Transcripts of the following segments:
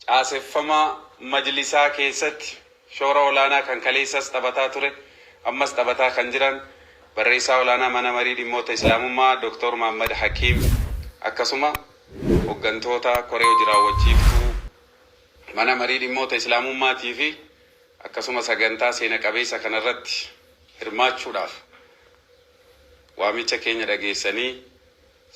caaseffama majlisaa keessatti shoora olaanaa kan kaleessas taphataa ture ammas taphataa kan jiran barreessaa olaanaa mana marii dhimmoota islaamummaa Dr. Muhammad Hakim akkasuma hooggantoota koree hojii raawwachiiftuu mana marii dhimmoota islaamummaatii fi akkasuma sagantaa seena qabeessa kanarratti hirmaachuudhaaf waamicha keenya dhageessanii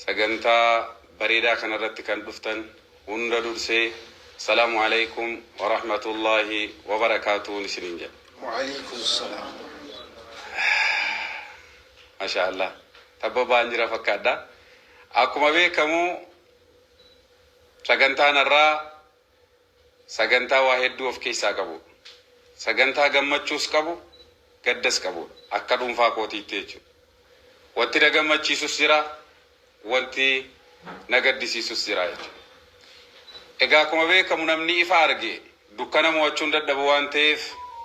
sagantaa bareedaa kanarratti kan dhuftan hunda dursee السلام عليكم ورحمة الله وبركاته نسرين. وعليكم السلام. ما شاء الله. تبا أنجرا فكادا. أكو ما بيكمو سجنتا نرى سجنتا واحد دو في كيسا كبو. سجنتا جمّتشوس كبو قدس كبو. أكادون فاكوتي تيجو. وانتي نجمّتشي سسيرا وانتي نجدسي سسيرا. Egaa akkuma beekamu namni ifa arge dukkana mo'achuun dadhabu waan ta'eef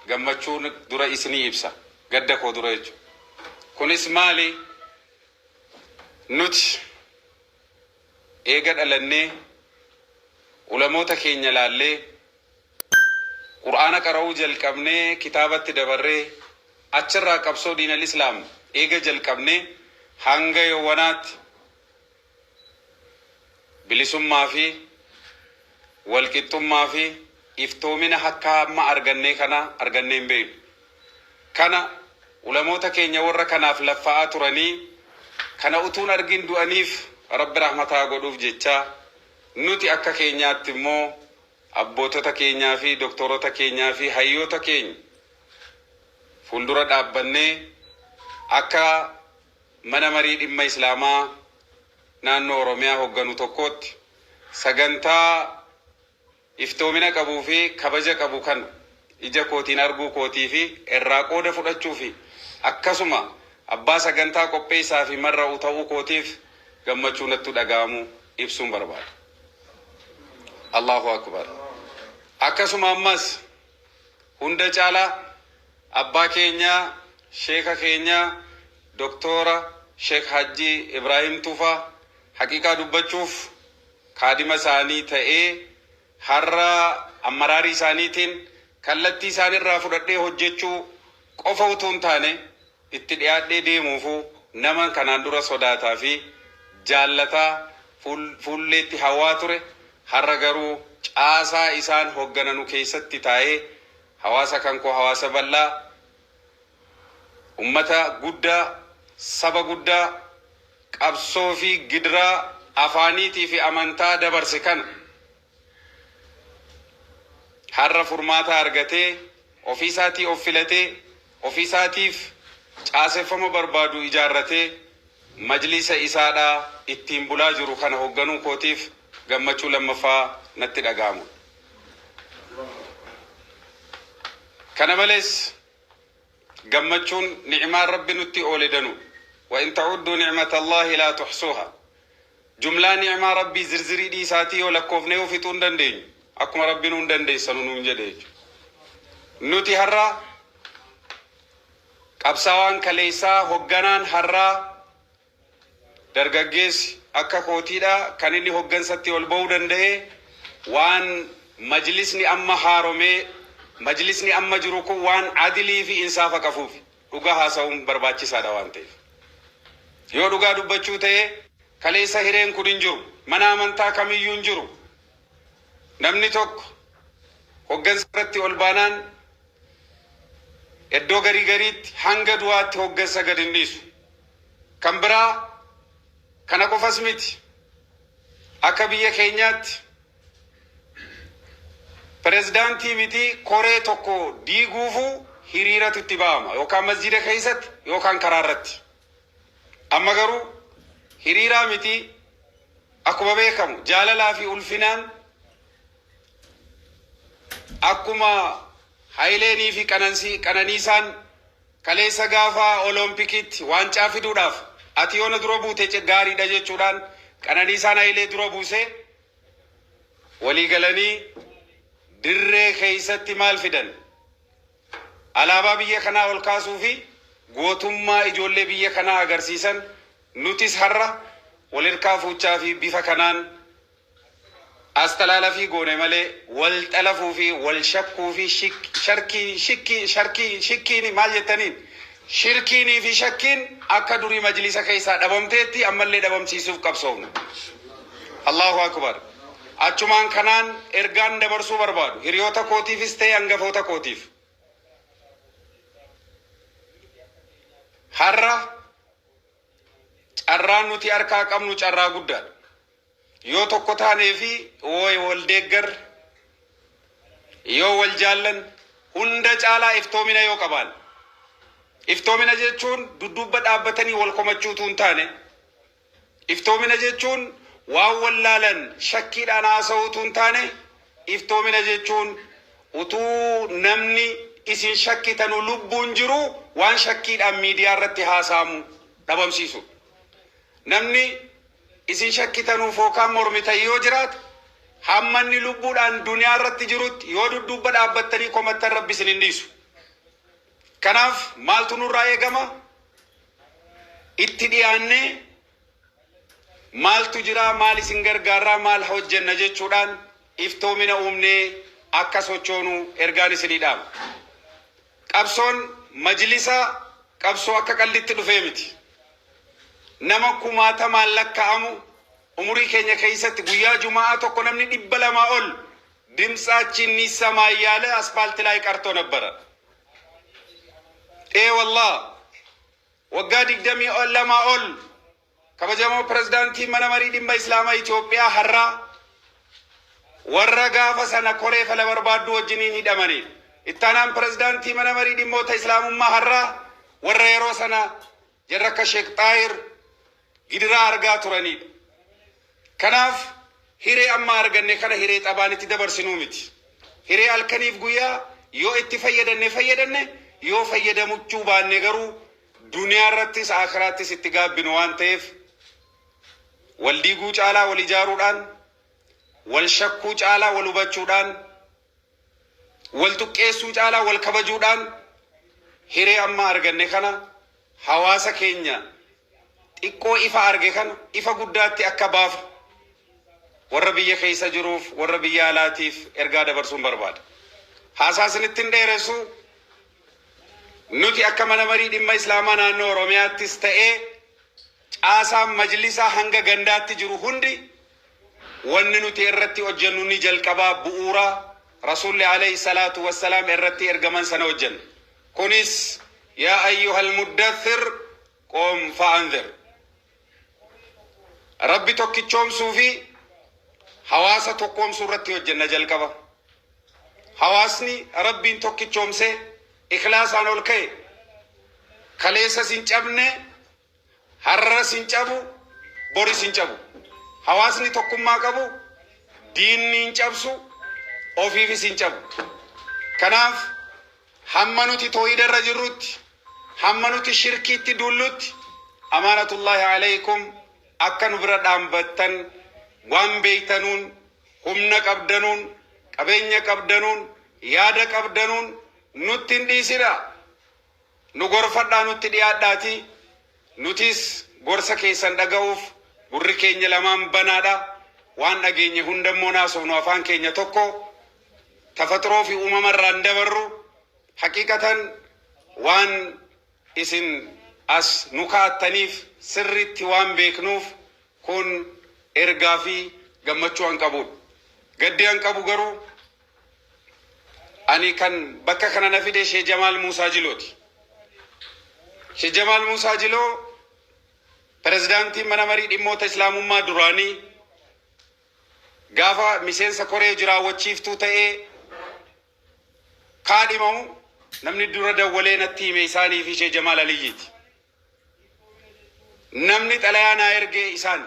gammachuun dura isinii ibsa gadda koo dura jechuudha. Kunis maali? Nuti eega dhalannee ulamoota keenya laallee Qur'aana qara'uu jalqabnee kitaabatti dabarree achirraa qabsoo diinal islaam eega jalqabnee hanga yawwanaatti bilisummaa fi walqixxummaa fi iftoomina akka amma argannee kana argannee hin beeknu. Kana ulamoota keenya warra kanaaf laffa'aa turanii kana utuun argin du'aniif rabbi rahmataa godhuuf jecha nuti akka keenyaatti immoo abbootota keenyaa fi doktorota keenyaa fi hayyoota keenya fuuldura dhaabbannee akka mana marii dhimma islaamaa naannoo Oromiyaa hoogganu tokkootti sagantaa iftoomina qabuu fi kabaja qabu kan ija kootiin arguu kootii fi irraa qooda fudhachuu fi akkasuma abbaa sagantaa qopheessaa fi marra'u ta'uu kootiif gammachuu natti dhaga'amu ibsuun barbaada. Allahu akbar. Akkasuma ammas hunda caalaa abbaa keenya sheeka keenya doktora Sheek Haji Ibrahim Tufa haqiqaa dubbachuuf kaadima isaanii ta'ee har'a ammaraari isaaniitiin kallattii isaanirraa fudhadhee hojjechuu qofa utuu hin taane itti dhiyaadhee deemuufu nama kanaan dura sodaataa fi jaallataa fuulleetti hawaa ture har'a garuu caasaa isaan hooggananu keessatti taa'ee hawaasa kan koo hawaasa bal'aa ummata guddaa saba guddaa qabsoo fi gidiraa afaaniitii fi amantaa dabarse kana har'a furmaata argatee ofiisaatii of filatee ofiisaatiif caaseffama barbaadu ijaarratee majlisa isaadhaa ittiin bulaa jiru kana hoogganuu kootiif gammachuu lammaffaa natti dhaga'amu. Kana malees gammachuun ni'imaan rabbi nutti oole danu wa in ta'uddu ni'mata Allahi laa tuhsuha. Jumlaa ni'imaa rabbii zirzirii dhiisaatii yoo lakkoofnee of fixuu hin dandeenyu. Akkuma rabbiin hun dandeessanu nuun jedhe nuti har'a qabsaawaan kaleessaa hoogganaan har'a dargaggeessi akka kootiidha kan inni hooggansatti ol ba'uu danda'e waan majlisni amma haaromee majlisni amma jiru kun waan adilii fi insaafa qabuuf dhugaa haasa'uun barbaachisaadha waan ta'eef yoo dhugaa dubbachuu ta'e kaleessa hireen kun hin jiru mana amantaa kamiyyuu hin jiru. Namni tokko hooggansa irratti ol baanaan iddoo garii gariitti hanga du'aatti hooggansa gad hin dhiisu. Kan biraa kana qofas miti. Akka biyya keenyaatti pirezidaantii miti koree tokko diiguufu hiriiratu itti ba'ama yookaan masjida keessatti yookaan karaa irratti. Amma garuu hiriiraa miti akkuma beekamu jaalalaa fi ulfinaan akkuma Haayileenii fi Qananiisaan kaleessa gaafa Oloompikiitti waancaa fiduudhaaf ati yoona dura buute gaariidha jechuudhaan Qananiisaan Haayilee dura buusee walii galanii dirree keessatti maal fidan? Alaabaa biyya kanaa ol kaasuu fi gootummaa ijoollee biyya kanaa agarsiisan nutis har'a walirkaa fuuchaa fi bifa kanaan asxaa talaala fi goone malee wal xalafuu fi wal shakkuu fi shirkiin maal jettaniin shirkiinii fi shakkiin akka durii majlisa keessaa dhabamteetti ammallee dhabamsiisuuf qabsoofna. Allahu akbar. Achumaan kanaan ergaan dabarsuu barbaadu hiriyoota kootiifis ta'e hangafoota kootiif. Har'a carraan nuti harkaa qabnu carraa guddaadha. Yoo tokko taanee fi wal deeggar yoo wal jaallan hunda caalaa iftoomina yoo qabaan. Iftoomina jechuun dudduubba dhaabbatanii wal komachuutu hin taane. Iftoomina jechuun waan wallaalan shakkiidhaan haasa'uutu hin taane. Iftoomina jechuun utuu namni isin shakkitanu lubbuun jiru waan shakkiidhaan miidiyaa irratti haasa'amu dhabamsiisu. Namni isin shakkitanu fookaan mormitan yoo jiraatu hammanni lubbuudhaan duniyaa irratti jirutti yoo dudduubba dhaabbattanii komattan rabbi isin hin dhiisu. Kanaaf maaltu nurraa eegama? Itti dhiyaannee maaltu jira, maal isin gargaarraa, maal hojjenna jechuudhaan iftoomina uumnee akka sochoonu ergaan isinii dhaama. Qabsoon majlisa qabsoo akka qallitti dhufee miti. Nama kumaatamaan lakka'amu umurii keenya keessatti guyyaa jumaa tokko namni 200 ol dimtsaachiin ni samaayaale asfaaltii laay qartoo nabbara. Wallah waggaa 22 ol kabajamoo pirezidaantii mana marii dhimma islaamaa Itoophiyaa har'aa warra gaafa sana koree fala barbaaddu wajjiniin hidhamanii. Ittaanaan pirezidaantii mana marii dhimmoota islaamummaa har'aa warra yeroo sana jarra akka Sheek Xaahir gidiraa argaa turanidha. Kanaaf hiree amma arganne kana hiree xabaanitti dabarsinuu miti. Hiree halkaniif guyyaa yoo itti fayyadamne yoo fayyadamuchuu baanne garuu duniyaa irrattis akhiraattis itti gaabbinu waan ta'eef wal diiguu caalaa wal ijaaruudhaan wal shakkuu caalaa wal hubachuudhaan wal tuqqeessuu caalaa wal kabajuudhaan hiree amma arganne kana hawaasa keenya xiqqoo ifa arge kana ifa guddaatti akka baafu warra biyya keessa jiruuf warra biyya alaatiif ergaa dabarsuun barbaada. Haasaasin ittiin dheeressu nuti akka mana marii dhimma islaamaa naannoo Oromiyaattis ta'ee caasaan majlisaa hanga gandaatti jiru hundi wanni nuti irratti hojjennu ni jalqabaa bu'uura Rasuulli alayhi salaatu wassalaam irratti ergaman sana hojjenna. Kunis yaa ayyuhal muddathir qom fa'anzir. Rabbi tokkichoomsuu fi hawaasa tokkoomsuu irratti hojjenna jalqaba. Hawaasni rabbiin tokkichoomsee ikhlaasaan ol ka'e kaleessa sin cabne har'a sin cabu bori sin cabu. Hawaasni tokkummaa qabu diinni hin cabsu ofiifis hin cabu. Kanaaf hamma nuti toohida irra jirrutti hamma nuti shirkiitti duullutti amaanatullaahi alaykum akka nu bira dhaabbattan waan beeytanuun humna qabdanuun qabeenya qabdanuun yaada qabdanuun nutti hin dhiisina. Nu gorfadhaa nutti dhiyaadhaati. Nutis gorsa keessan dhaga'uuf gurri keenya lamaan banaadha. Waan dhageenye hundammoo naasofnu afaan keenya tokko tafaxiroo fi uumamarraan dabarru haqiqatan waan isin as nu kaa'attaniif sirriitti waan beeknuuf kun ergaa fi gammachuu an qabudha. Gaddi an qabu garuu ani kan bakka kana na fide Sheekh Jamaal Muusaa Jilooti. Sheekh Jamaal Muusaa Jiloo pirezidaantii mana marii dhimmoota islaamummaa duraanii gaafa miseensa koree jiraawwachiiftuu ta'ee kaadhimamu namni dura dawwalee natti hime isaanii fi Sheekh Jamaal Aliyyiiti. Namni xalayaa naa ergee isaan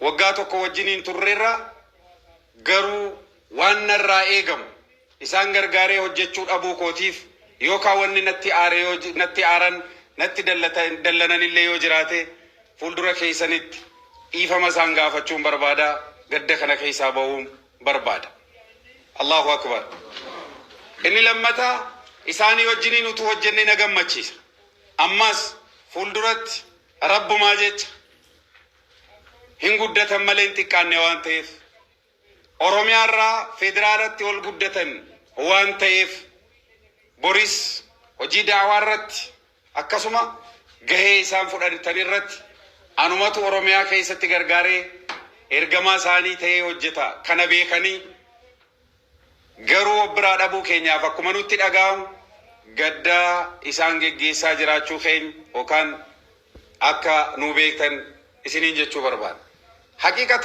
waggaa tokko wajjiniin turreerra garuu waan narraa eegamu isaan gargaaree hojjechuu dhabuu kootiif yookaan wanni natti aaran natti dallananillee yoo jiraate fuuldura keessanitti dhiifama isaan gaafachuun barbaada. Gadda kana keessaa ba'uun barbaada. Allahu akbar. Inni lammataa isaanii wajjiniin utuu hojjennee na gammachiisa. Ammas fuulduratti rabbumaa jecha hin guddatan malee hin xiqqaanne waan ta'eef Oromiyaarraa federaalatti ol guddatan waan ta'eef boris hojii daawaa irratti akkasuma gahee isaan fudhatan irratti anumatu Oromiyaa keessatti gargaaree ergamaa isaanii ta'ee hojjeta. Kana beekanii garuu biraa dhabuu keenyaaf akkuma nutti dhaga'amu gaddaa isaan geggeessaa jiraachuu keenya yookaan akka nu beektan isiniin jechuu barbaada. Haqiqatan